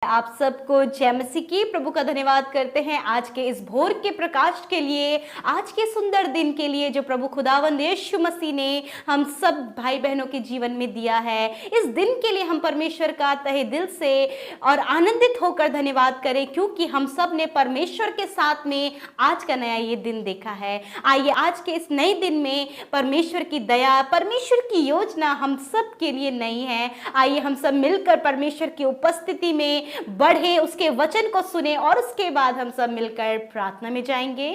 आप सबको जय मसीह की। प्रभु का धन्यवाद करते हैं आज के इस भोर के प्रकाश के लिए, आज के सुंदर दिन के लिए जो प्रभु खुदावंद यीशु मसीह ने हम सब भाई बहनों के जीवन में दिया है। इस दिन के लिए हम परमेश्वर का तहे दिल से और आनंदित होकर धन्यवाद करें, क्योंकि हम सब ने परमेश्वर के साथ में आज का नया ये दिन देखा है। आइए आज के इस नए दिन में परमेश्वर की दया, परमेश्वर की योजना हम सब के लिए नई है। आइए हम सब मिलकर परमेश्वर की उपस्थिति में बढ़े, उसके वचन को सुने और उसके बाद हम सब मिलकर प्रार्थना में जाएंगे।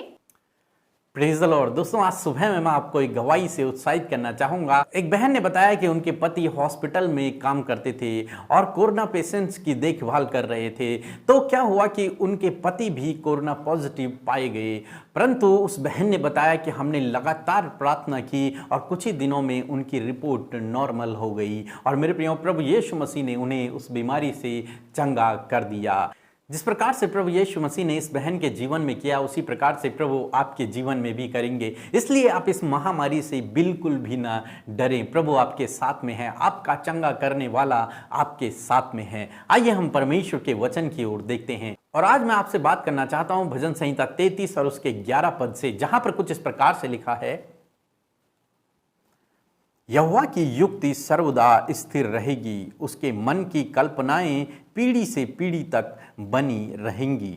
Praise the Lord. दोस्तों, आज सुबह में मैं आपको एक गवाही से उत्साहित करना चाहूंगा। एक बहन ने बताया कि उनके पति हॉस्पिटल में काम करते थे और कोरोना पेशेंट्स की देखभाल कर रहे थे। तो क्या हुआ कि उनके पति भी कोरोना पॉजिटिव पाए गए, परंतु उस बहन ने बताया कि हमने लगातार प्रार्थना की और कुछ ही दिनों में उनकी रिपोर्ट नॉर्मल हो गई और मेरे प्रिय प्रभु यीशु मसीह ने उन्हें उस बीमारी से चंगा कर दिया। जिस प्रकार से प्रभु यीशु मसीह ने इस बहन के जीवन में किया, उसी प्रकार से प्रभु आपके जीवन में भी करेंगे। इसलिए आप इस महामारी से बिल्कुल भी ना डरें। प्रभु आपके साथ में है, आपका चंगा करने वाला आपके साथ में है। आइए हम परमेश्वर के वचन की ओर देखते हैं और आज मैं आपसे बात करना चाहता हूं भजन संहिता 33 और उसके 11 पद से, जहां पर कुछ इस प्रकार से लिखा है, यहोवा की युक्ति सर्वदा स्थिर रहेगी, उसके मन की कल्पनाएं पीढ़ी से पीढ़ी तक बनी रहेंगी।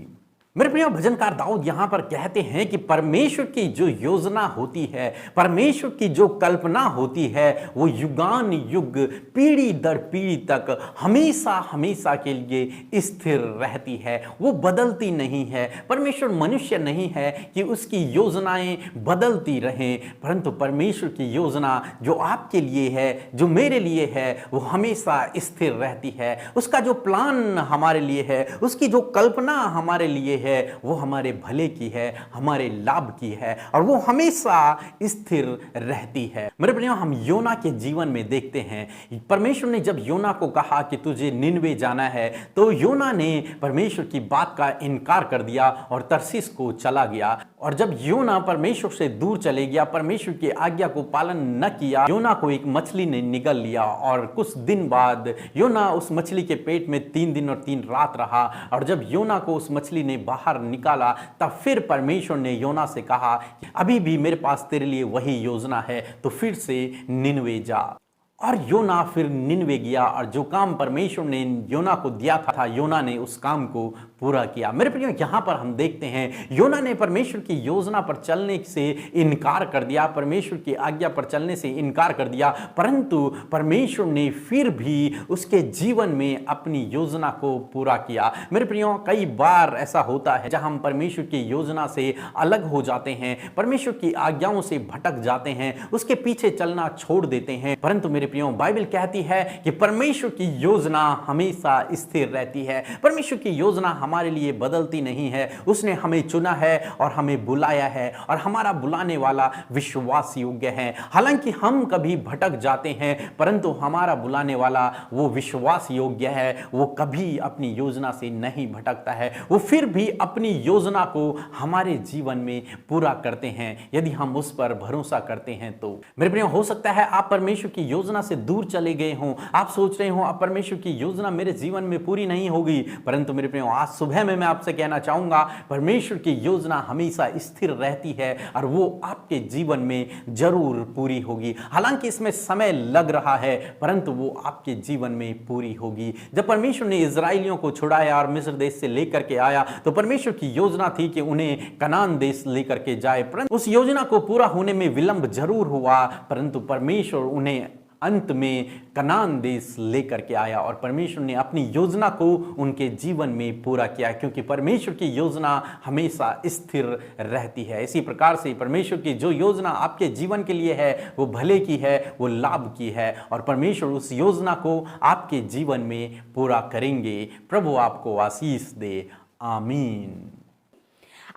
मेरे प्रिय भजनकार दाऊद यहां पर कहते हैं कि परमेश्वर की जो योजना होती है, परमेश्वर की जो कल्पना होती है, वो युगान युग पीढ़ी दर पीढ़ी तक हमेशा हमेशा के लिए स्थिर रहती है, वो बदलती नहीं है। परमेश्वर मनुष्य नहीं है कि उसकी योजनाएं बदलती रहें, परंतु परमेश्वर की योजना जो आपके लिए है, जो मेरे लिए है, वो हमेशा स्थिर रहती है। उसका जो प्लान हमारे लिए है, उसकी जो कल्पना हमारे लिए है, वो हमारे भले की है, हमारे लाभ की है और वो हमेशा स्थिर रहती है। मेरे प्रियो, हम योना के जीवन में देखते हैं, परमेश्वर ने जब योना को कहा कि तुझे निनवे जाना है, तो योना ने परमेश्वर की बात का इनकार कर दिया और तरसीस को चला गया। और जब योना परमेश्वर से दूर चले गया, परमेश्वर की आज्ञा को पालन न किया, योना को एक मछली ने निगल लिया और कुछ दिन बाद योना उस मछली के पेट में 3 दिन और 3 रात रहा। और जब योना को उस मछली ने बाहर निकाला, तब फिर परमेश्वर ने योना से कहा, अभी भी मेरे पास तेरे लिए वही योजना है, तो फिर से निनवे जा। और योना फिर निनवे गया और जो काम परमेश्वर ने योना को दिया था, योना ने उस काम को पूरा किया। मेरे प्रियो, यहां पर हम देखते हैं योना ने परमेश्वर की योजना पर चलने से इनकार कर दिया, परमेश्वर की आज्ञा पर चलने से इनकार कर दिया, परंतु परमेश्वर ने फिर भी उसके जीवन में अपनी योजना को पूरा किया। मेरे प्रियो, कई बार ऐसा होता है जहां हम परमेश्वर की योजना से अलग हो जाते हैं, परमेश्वर की आज्ञाओं से भटक जाते हैं, उसके पीछे चलना छोड़ देते हैं, परंतु मेरे प्रियो, बाइबल कहती है कि परमेश्वर की योजना हमेशा स्थिर रहती है। परमेश्वर की योजना हमारे लिए बदलती नहीं है। उसने हमें चुना है और हमें बुलाया है और हमारा बुलाने वाला विश्वास योग्य है। हालांकि हम कभी भटक जाते हैं, परंतु हमारा बुलाने वाला वो विश्वास योग्य है, वो कभी अपनी योजना से नहीं भटकता है, वो फिर भी अपनी योजना को हमारे जीवन में पूरा करते हैं, यदि हम उस पर भरोसा करते हैं तो। मेरे प्रिय, हो सकता है आप परमेश्वर की योजना से दूर चले गए हों, आप सोच रहे हो अब परमेश्वर की योजना मेरे जीवन में पूरी नहीं होगी, परंतु मेरे प्रियो, आज सुबह में मैं आपसे कहना चाहूंगा, परमेश्वर की योजना हमेशा स्थिर रहती है और वो आपके जीवन में जरूर पूरी होगी। हालांकि इसमें समय लग रहा है, परंतु वो आपके जीवन में पूरी होगी। जब परमेश्वर ने इजराइलियों को छुड़ाया और मिस्र देश से लेकर के आया, तो परमेश्वर की योजना थी कि उन्हें कनान देश लेकर के जाए, परंतु उस योजना को पूरा होने में विलंब जरूर हुआ, परंतु परमेश्वर उन्हें अंत में कनान देश लेकर के आया और परमेश्वर ने अपनी योजना को उनके जीवन में पूरा किया, क्योंकि परमेश्वर की योजना हमेशा स्थिर रहती है। इसी प्रकार से परमेश्वर की जो योजना आपके जीवन के लिए है, वो भले की है, वो लाभ की है और परमेश्वर उस योजना को आपके जीवन में पूरा करेंगे। प्रभु आपको आशीष दे। आमीन।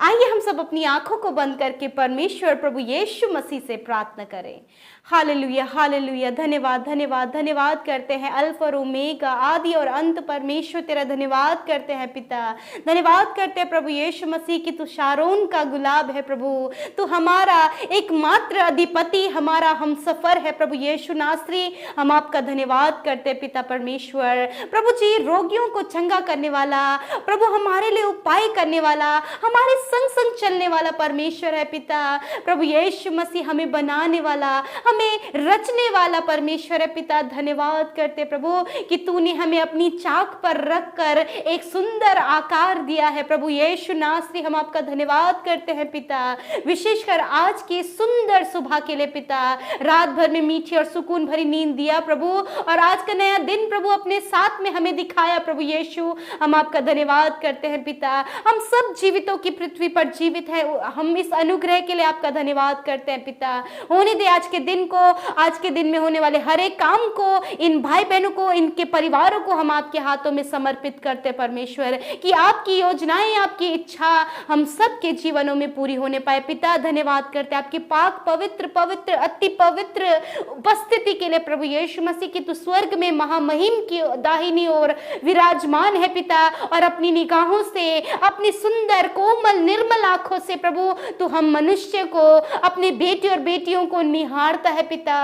आइए हम सब अपनी आंखों को बंद करके परमेश्वर प्रभु यीशु मसीह से प्रार्थना करें। Hallelujah, hallelujah. धन्यवाद, धन्यवाद, धन्यवाद करते हैं अल्फा और ओमेगा, आदि और अंत परमेश्वर तेरा धन्यवाद करते हैं पिता। धन्यवाद करते हैं प्रभु यीशु मसीह कि तू शारोन का गुलाब है प्रभु, तू हमारा एकमात्र अधिपति, हमारा हम सफर है प्रभु यीशु नासरी। हम आपका धन्यवाद करते हैं पिता परमेश्वर। प्रभु जी, रोगियों को चंगा करने वाला प्रभु, हमारे लिए उपाय करने वाला, हमारे संग संग चलने वाला परमेश्वर है पिता। प्रभु यीशु मसीह हमें बनाने वाला, हमें रचने वाला परमेश्वर है पिता। धन्यवाद करते प्रभु कि तूने हमें अपनी चाक पर रखकर एक सुंदर आकार दिया है प्रभु यीशु नासरी। हम आपका धन्यवाद करते हैं पिता, विशेषकर आज की सुंदर सुबह के लिए पिता। रात भर में मीठी और सुकून भरी नींद दिया प्रभु, और आज का नया दिन प्रभु अपने साथ में हमें दिखाया प्रभु यीशु। हम आपका धन्यवाद करते हैं पिता। हम सब जीवितों की पृथ्वी पर जीवित है, हम इस अनुग्रह के लिए आपका धन्यवाद करते हैं पिता। होने दे आज के दिन को, आज के दिन में होने वाले हर एक काम को, इन भाई बहनों को, इनके परिवारों को हम आपके हाथों में समर्पित करते हैं परमेश्वर, कि आपकी योजनाएं, आपकी इच्छा हम सबके जीवनों में पूरी होने पाए पिता। धन्यवाद करते हैं आपकी पाक पवित्र पवित्र अति पवित्र उपस्थिति के लिए प्रभु यीशु मसीह की। तू स्वर्ग में महामहिम की दाहिनी ओर विराजमान है पिता, और अपनी निगाहों से, अपनी सुंदर कोमल निर्मल आंखों से प्रभु तू हम मनुष्य को, अपने बेटे और बेटियों को निहारता है पिता।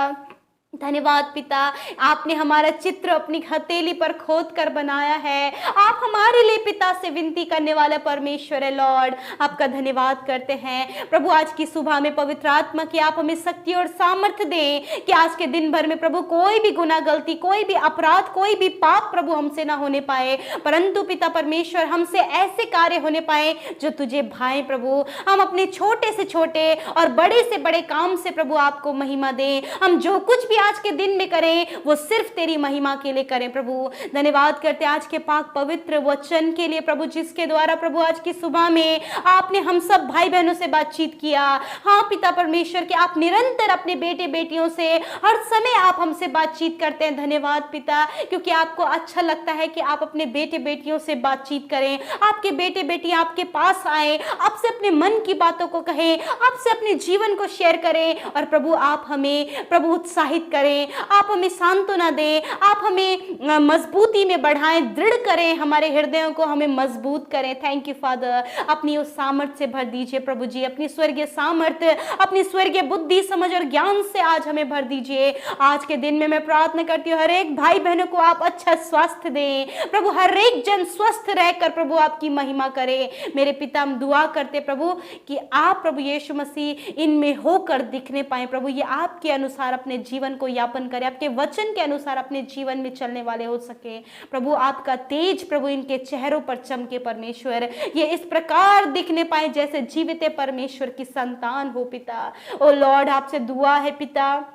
धन्यवाद पिता, आपने हमारा चित्र अपनी हथेली पर खोद कर बनाया है। आप हमारे लिए पिता से विनती करने वाले परमेश्वर है लॉर्ड। आपका धन्यवाद करते हैं प्रभु। आज की सुबह में पवित्र आत्मा की आप हमें शक्ति और सामर्थ्य दें कि आज के दिन भर में प्रभु कोई भी गुनाह, गलती, कोई भी अपराध, कोई भी पाप प्रभु हमसे ना होने पाए, परंतु पिता परमेश्वर हमसे ऐसे कार्य होने पाए जो तुझे भाए प्रभु। हम अपने छोटे से छोटे और बड़े से बड़े काम से प्रभु आपको महिमा दें। हम जो कुछ भी आज के दिन में करें वो सिर्फ तेरी महिमा के लिए करें प्रभु। धन्यवाद करते हैं आज के पाक पवित्र वचन के लिए प्रभु, जिसके द्वारा प्रभु आज की सुबह में आपने हम सब भाई बहनों से बातचीत किया। हाँ पिता परमेश्वर कि आप निरंतर अपने बेटे बेटियों से हर समय आप हमसे बातचीत करते हैं। धन्यवाद पिता, क्योंकि आपको अच्छा लगता है कि आप अपने बेटे बेटियों से बातचीत करें, आपके बेटे बेटियां आपके पास आए, आपसे अपने मन की बातों को कहें, आपसे अपने जीवन को शेयर करें, और प्रभु आप हमें प्रभु उत्साहित करें, आप हमें सांत्वना दें, आप हमें मजबूती में बढ़ाएं, दृढ़ करें, हमारे हृदयों को हमें मजबूत करें। Thank you father. अपनी उस सामर्थ्य से भर दीजिए प्रभु जी, अपनी स्वर्गीय सामर्थ्य, अपनी स्वर्गीय बुद्धि, समझ और ज्ञान से आज हमें भर दीजिए। आज के दिन में मैं प्रार्थना करती हूँ हर एक भाई बहनों को आप अच्छा स्वास्थ्य दें प्रभु, हर एक जन स्वस्थ रहकर प्रभु आपकी महिमा करे। मेरे पिता, हम दुआ करते प्रभु कि आप प्रभु यीशु मसीह इनमें होकर दिखने पाए प्रभु, ये आपके अनुसार अपने जीवन को यापन करें, आपके वचन के अनुसार अपने जीवन में चलने वाले हो सके प्रभु। आपका तेज प्रभु इनके चेहरों पर चमके परमेश्वर, ये इस प्रकार दिखने पाए जैसे जीवित परमेश्वर की संतान हो पिता। ओ लॉर्ड, आपसे दुआ है पिता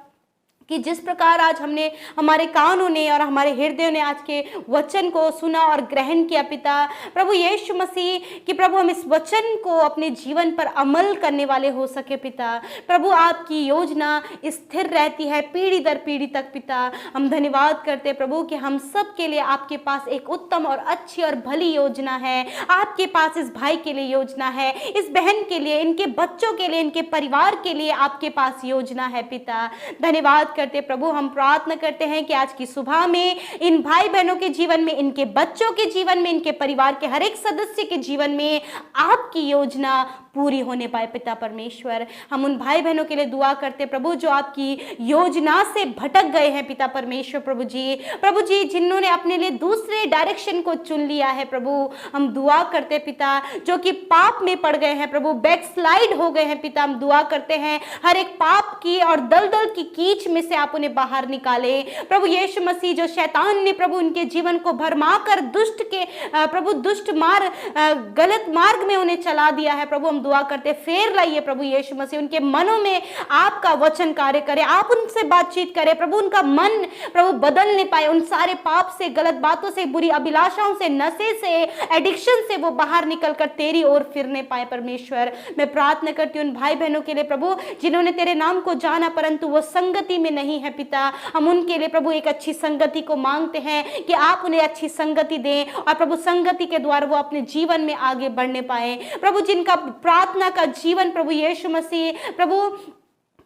कि जिस प्रकार आज हमने, हमारे कानों ने और हमारे हृदयों ने आज के वचन को सुना और ग्रहण किया पिता प्रभु यीशु मसीह, कि प्रभु हम इस वचन को अपने जीवन पर अमल करने वाले हो सके पिता। प्रभु आपकी योजना स्थिर रहती है पीढ़ी दर पीढ़ी तक पिता। हम धन्यवाद करते प्रभु कि हम सब के लिए आपके पास एक उत्तम और अच्छी और भली योजना है। आपके पास इस भाई के लिए योजना है, इस बहन के लिए, इनके बच्चों के लिए, इनके परिवार के लिए आपके पास योजना है पिता। धन्यवाद करते प्रभु। हम प्रार्थना करते हैं कि आज की सुबह में इन भाई बहनों के जीवन में, इनके बच्चों के जीवन में, इनके परिवार के हर एक सदस्य के जीवन में आपकी योजना पूरी होने पाए पिता परमेश्वर। हम उन भाई बहनों के लिए दुआ करते प्रभु जो आपकी योजना से भटक गए हैं पिता परमेश्वर प्रभु जी, जिन्होंने अपने लिए दूसरे डायरेक्शन को चुन लिया है प्रभु। हम दुआ करते पिता जो कि पाप में पड़ गए हैं प्रभु, बैकस्लाइड हो गए हैं पिता। हम दुआ करते हैं हर एक पाप की और दलदल की कीच में से आप उन्हें बाहर निकाले प्रभु यीशु मसीह। जो शैतान ने प्रभु उनके जीवन को भरमा कर दुष्ट के प्रभु दुष्ट मार्ग, गलत मार्ग में उन्हें चला दिया है प्रभु, हम दुआ करते फेर लाइए प्रभु यीशु मसीह। उनके मनों में आपका वचन कार्य करे, आप उनसे बातचीत करें प्रभु, उनका मन प्रभु बदलने पाए, उन सारे पाप से, गलत बातों से, बुरी अभिलाषाओं से, नशे से, एडिक्शन से वो बाहर निकल कर तेरी ओर फिरने पाए परमेश्वर। मैं प्रार्थना करती हूँ उन भाई बहनों के लिए प्रभु जिन्होंने तेरे नाम को जाना परंतु वो संगति में में नहीं है पिता, हम उनके लिए प्रभु एक अच्छी संगति को मांगते हैं कि आप उन्हें अच्छी संगति दें और प्रभु संगति के द्वारा वो अपने जीवन में आगे बढ़ने पाए। प्रभु जिनका प्रार्थना का जीवन प्रभु यीशु मसीह प्रभु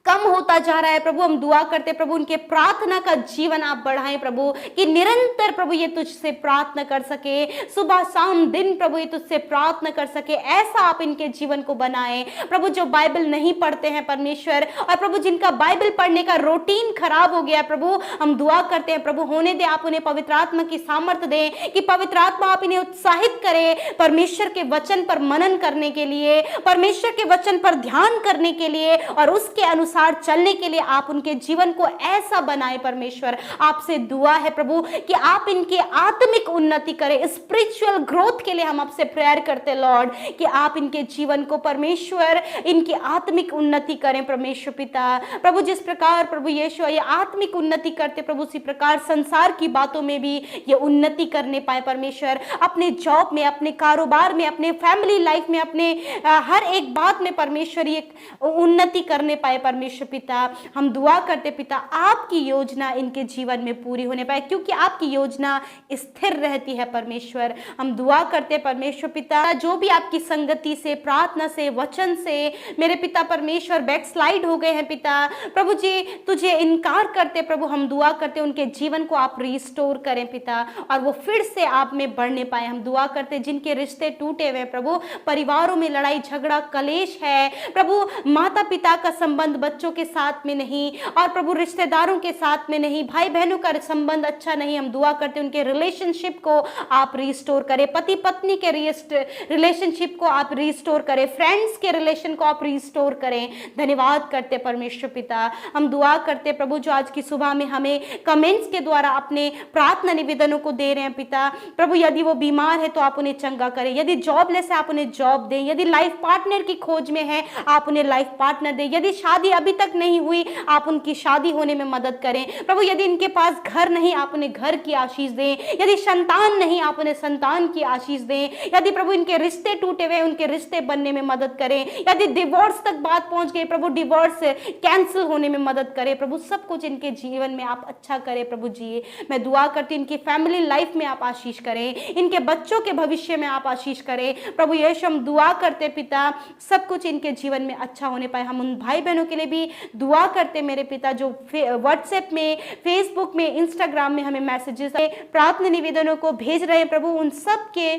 कम होता जा रहा है, प्रभु हम दुआ करते प्रभु उनके प्रार्थना का जीवन आप बढ़ाएं प्रभु, कि निरंतर प्रभु ये तुझसे प्रार्थना कर सके, सुबह शाम दिन प्रभु ये तुझसे प्रार्थना कर सके, ऐसा आप इनके जीवन को बनाएं प्रभु। जो बाइबल नहीं पढ़ते हैं परमेश्वर, और प्रभु जिनका बाइबल पढ़ने का रूटीन खराब हो गया प्रभु, हम दुआ करते हैं प्रभु होने दे, आप उन्हें पवित्र आत्मा की सामर्थ्य दें कि पवित्र आत्मा आप इन्हें उत्साहित करें परमेश्वर के वचन पर मनन करने के लिए, परमेश्वर के वचन पर ध्यान करने के लिए और उसके अनुसार चलने के लिए आप उनके जीवन को ऐसा बनाए परमेश्वर। आपसे दुआ है प्रभु कि आप इनकी आत्मिक उन्नति करें, स्पिरिचुअल ग्रोथ के लिए हम आपसे प्रेयर करते लॉर्ड, कि आप इनके जीवन को परमेश्वर इनकी आत्मिक उन्नति करें परमेश्वर पिता। प्रभु जिस प्रकार प्रभु यीशु ये आत्मिक उन्नति करते प्रभु, उसी प्रकार संसार की बातों में भी ये उन्नति करने पाए परमेश्वर, अपने जॉब में, अपने कारोबार में, अपने फैमिली लाइफ में, अपने हर एक बात में परमेश्वर ये उन्नति करने पाए परमेश्वर पिता। हम दुआ करते पिता आपकी योजना इनके जीवन में पूरी होने पाए, क्योंकि आपकी योजना स्थिर रहती है परमेश्वर। हम दुआ करते परमेश्वर पिता जो भी आपकी संगति से, प्रार्थना से, वचन से मेरे पिता परमेश्वर बैकस्लाइड हो गए हैं पिता प्रभु जी, तुझे इनकार करते प्रभु, हम दुआ करते उनके जीवन को आप रिस्टोर करें पिता, और वो फिर से आप में बढ़ने पाए। हम दुआ करते जिनके रिश्ते टूटे हुए प्रभु, परिवारों में लड़ाई झगड़ा कलेश है प्रभु, माता पिता का संबंध बच्चों के साथ में नहीं, और प्रभु रिश्तेदारों के साथ में नहीं, भाई बहनों का संबंध अच्छा नहीं, हम दुआ करते उनके रिलेशनशिप को आप रिस्टोर करें, पति पत्नी के रिलेशनशिप को आप रिस्टोर करें, फ्रेंड्स के रिलेशन को आप रिस्टोर करें। धन्यवाद करते परमेश्वर पिता। हम दुआ करते प्रभु जो आज की सुबह में हमें कमेंट्स के द्वारा अपने प्रार्थना निवेदनों को दे रहे हैं पिता प्रभु, यदि वो बीमार है तो आप उन्हें चंगा करें, यदि जॉबलेस है आप उन्हें जॉब दें, यदि लाइफ पार्टनर की खोज में है आप उन्हें लाइफ पार्टनर दें, यदि शादी अभी तक नहीं हुई आप उनकी शादी होने में मदद करें प्रभु, यदि इनके पास घर नहीं आप उन्हें घर की आशीष दें, यदि संतान नहीं आप उन्हें संतान की आशीष दें, यदि प्रभु इनके रिश्ते टूटे हुए उनके रिश्ते बनने में मदद करें, यदि डिवोर्स तक बात पहुंच गई प्रभु डिवोर्स कैंसिल होने में मदद करें प्रभु, सब कुछ इनके जीवन में आप अच्छा करें प्रभु जी। मैं दुआ करती इनकी फैमिली लाइफ में आप आशीष करें, इनके बच्चों के भविष्य में आप आशीष करें प्रभु यीशु। हम दुआ करते पिता सब कुछ इनके जीवन में अच्छा होने पाए। हम उन भाई बहनों के लिए भी दुआ करते मेरे पिता जो व्हाट्सएप में, फेसबुक में, इंस्टाग्राम में हमें मैसेजेस प्रार्थना निवेदनों को भेज रहे हैं प्रभु, उन सब के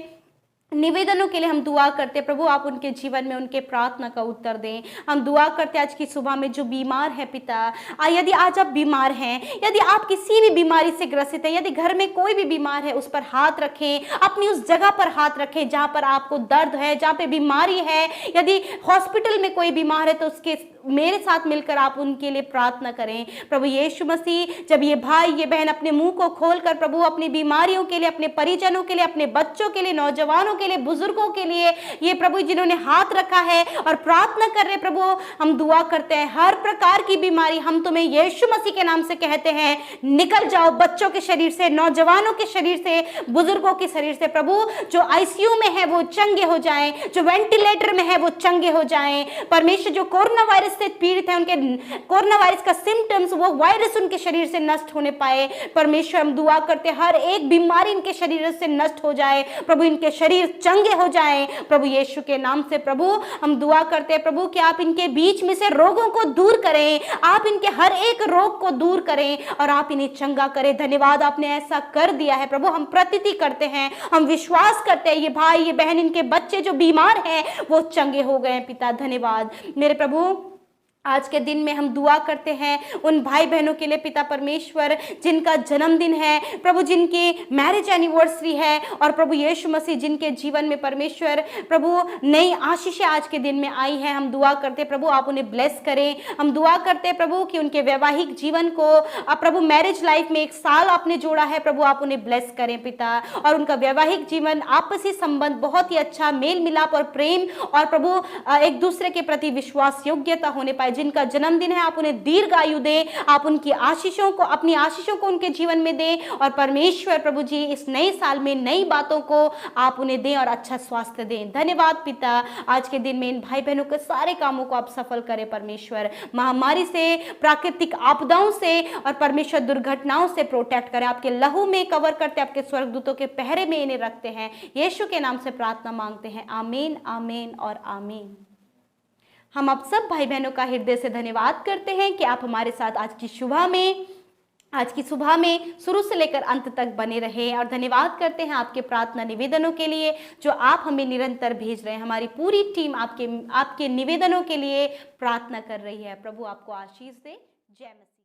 निवेदनों के लिए हम दुआ करते प्रभु आप उनके जीवन में उनके प्रार्थना का उत्तर दें। हम दुआ करते आज की सुबह में जो बीमार है पिता, यदि आज आप बीमार हैं, यदि आप किसी भी बीमारी से ग्रसित हैं, यदि घर में कोई भी बीमार है उस पर हाथ रखें, अपनी उस जगह पर हाथ रखें जहां पर आपको दर्द है, जहां पे बीमारी है। यदि हॉस्पिटल में कोई बीमार है तो उसके मेरे साथ मिलकर आप उनके लिए प्रार्थना करें प्रभु यीशु मसीह। जब ये भाई ये बहन अपने मुंह को खोलकर प्रभु अपनी बीमारियों के लिए, अपने परिजनों के लिए, अपने बच्चों के लिए, नौजवानों के लिए, बुजुर्गों के लिए ये प्रभु जिन्होंने हाथ रखा है और प्रार्थना कर रहे प्रभु, हम दुआ करते हैं हर प्रकार की बीमारी हम तुम्हें यीशु मसीह के नाम से कहते हैं निकल जाओ बच्चों के शरीर से, नौजवानों के शरीर से, बुजुर्गों के शरीर से प्रभु। जो आईसीयू में है वो चंगे हो जाएं, जो वेंटिलेटर में है वो चंगे हो जाएं परमेश्वर। जो कोरोना वायरस से पीड़ित है उनके कोरोना वायरस का सिम्टम्स, वो वायरस उनके शरीर से नष्ट होने पाए परमेश्वर। हम दुआ करते हर एक बीमारी इनके शरीर से नष्ट हो जाए प्रभु, इनके शरीर चंगे हो जाए प्रभु यीशु के नाम से प्रभु। हम दुआ करते हैं प्रभु कि आप इनके बीच में से रोगों को दूर करें, आप इनके हर एक रोग को दूर करें और आप इन्हें चंगा करें। धन्यवाद आपने ऐसा कर दिया है प्रभु, हम प्रतीति करते हैं, हम विश्वास करते हैं ये भाई ये बहन इनके बच्चे जो बीमार हैं वो चंगे हो गए पिता। धन्यवाद मेरे प्रभु। आज के दिन में हम दुआ करते हैं उन भाई बहनों के लिए पिता परमेश्वर जिनका जन्मदिन है प्रभु, जिनकी मैरिज एनिवर्सरी है और प्रभु यीशु मसीह जिनके जीवन में परमेश्वर प्रभु नई आशीषें आज के दिन में आई है। हम दुआ करते प्रभु आप उन्हें ब्लेस करें। हम दुआ करते प्रभु कि उनके वैवाहिक जीवन को प्रभु मैरिज लाइफ में 1 साल आपने जोड़ा है प्रभु, आप उन्हें ब्लेस करें पिता, और उनका वैवाहिक जीवन आपसी संबंध बहुत ही अच्छा मेल मिलाप और प्रेम और प्रभु एक दूसरे के प्रति विश्वास योग्यता होने पाए। जिनका जन्मदिन है आप उन्हें दीर्घ आयु दें, आप उनकी आशीषों को, अपनी आशीषों को उनके जीवन में दें और परमेश्वर प्रभु जी इस नए साल में नई बातों को आप उन्हें दें और अच्छा स्वास्थ्य दें। धन्यवाद पिता, आज के दिन में इन भाई बहनों के सारे कामों को आप सफल करें परमेश्वर। महामारी से, प्राकृतिक आपदाओं से और परमेश्वर दुर्घटनाओं से प्रोटेक्ट करें, आपके लहू में कवर करते, आपके स्वर्गदूतों के पहरे में इन्हें रखते हैं। यीशु के नाम से प्रार्थना मांगते हैं, आमीन आमीन और आमीन। हम आप सब भाई बहनों का हृदय से धन्यवाद करते हैं कि आप हमारे साथ आज की सुबह में शुरू से लेकर अंत तक बने रहे, और धन्यवाद करते हैं आपके प्रार्थना निवेदनों के लिए जो आप हमें निरंतर भेज रहे हैं। हमारी पूरी टीम आपके निवेदनों के लिए प्रार्थना कर रही है। प्रभु आपको आशीष दे। जय मसीह।